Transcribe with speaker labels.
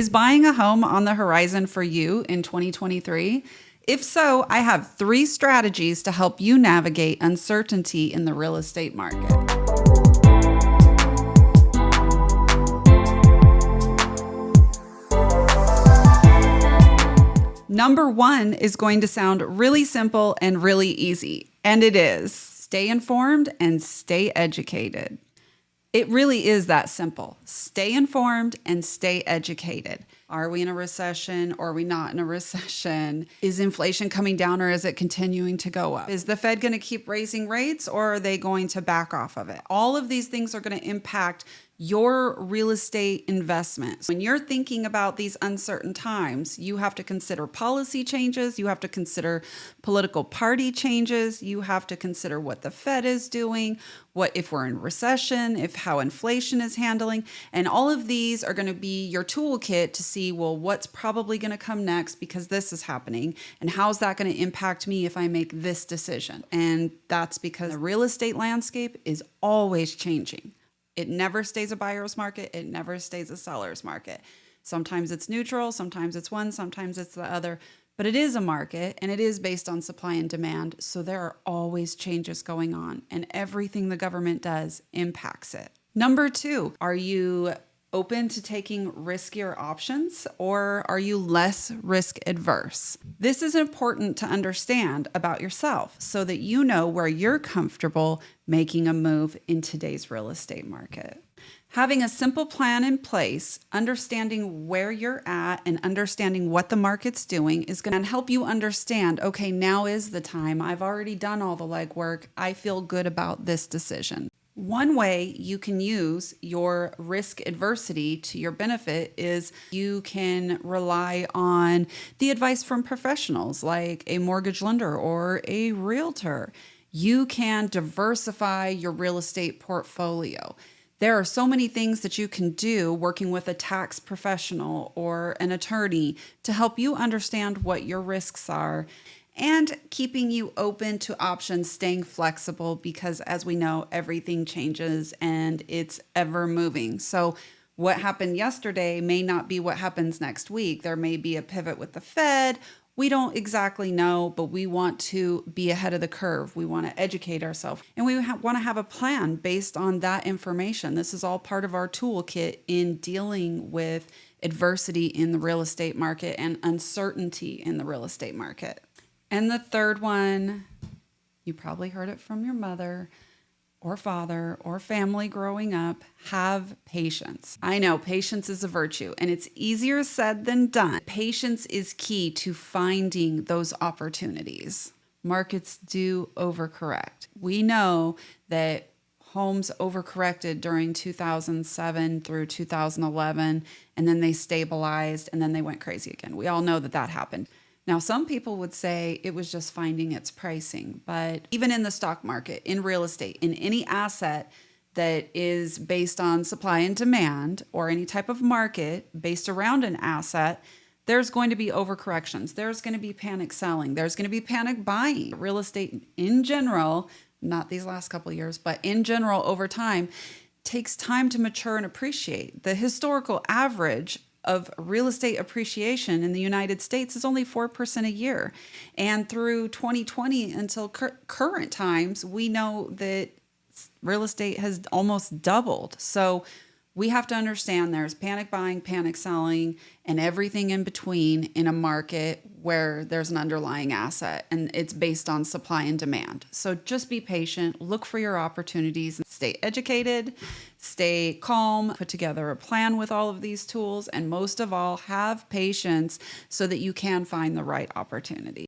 Speaker 1: Is buying a home on the horizon for you in 2023? If so, I have 3 strategies to help you navigate uncertainty in the real estate market. Number 1 is going to sound really simple and really easy, and it is: stay informed and stay educated. It really is that simple. Stay informed and stay educated. Are we in a recession or are we not in a recession? Is inflation coming down or is it continuing to go up? Is the Fed going to keep raising rates or are they going to back off of it? All of these things are going to impact your real estate investments. When you're thinking about these uncertain times, you have to consider policy changes, you have to consider political party changes, you have to consider what the Fed is doing, what if we're in recession, if how inflation is handling, and all of these are going to be your toolkit to see, well, what's probably going to come next because this is happening, and how's that going to impact me if I make this decision? And that's because the real estate landscape is always changing. It never stays a buyer's market. It never stays a seller's market. Sometimes it's neutral, sometimes it's one, sometimes it's the other, but it is a market and it is based on supply and demand. So there are always changes going on and everything the government does impacts it. Number 2, are you open to taking riskier options or are you less risk adverse? This is important to understand about yourself so that you know where you're comfortable making a move in today's real estate market. Having a simple plan in place, understanding where you're at and understanding what the market's doing is going to help you understand, okay, now is the time. I've already done all the legwork. I feel good about this decision. One way you can use your risk adversity to your benefit is you can rely on the advice from professionals like a mortgage lender or a realtor. You can diversify your real estate portfolio. There are so many things that you can do working with a tax professional or an attorney to help you understand what your risks are and keeping you open to options, staying flexible because as we know, everything changes and it's ever moving. So what happened yesterday may not be what happens next week. There may be a pivot with the Fed. We don't exactly know, but we want to be ahead of the curve. We want to educate ourselves and we want to have a plan based on that information. This is all part of our toolkit in dealing with adversity in the real estate market and uncertainty in the real estate market. And the third one, you probably heard it from your mother or father or family growing up, have patience. I know patience is a virtue and it's easier said than done. Patience is key to finding those opportunities. Markets do overcorrect. We know that homes overcorrected during 2007 through 2011, and then they stabilized and then they went crazy again. We all know that that happened. Now, some people would say it was just finding its pricing, but even in the stock market, in real estate, in any asset that is based on supply and demand or any type of market based around an asset, there's going to be overcorrections. There's going to be panic selling. There's going to be panic buying. Real estate in general, not these last couple of years, but in general over time, takes time to mature and appreciate. The historical average of real estate appreciation in the United States is only 4% a year. And through 2020 until current times, we know that real estate has almost doubled. So we have to understand there's panic buying, panic selling, and everything in between in a market where there's an underlying asset and it's based on supply and demand. So just be patient, look for your opportunities, stay educated, stay calm, put together a plan with all of these tools, and most of all, have patience so that you can find the right opportunity.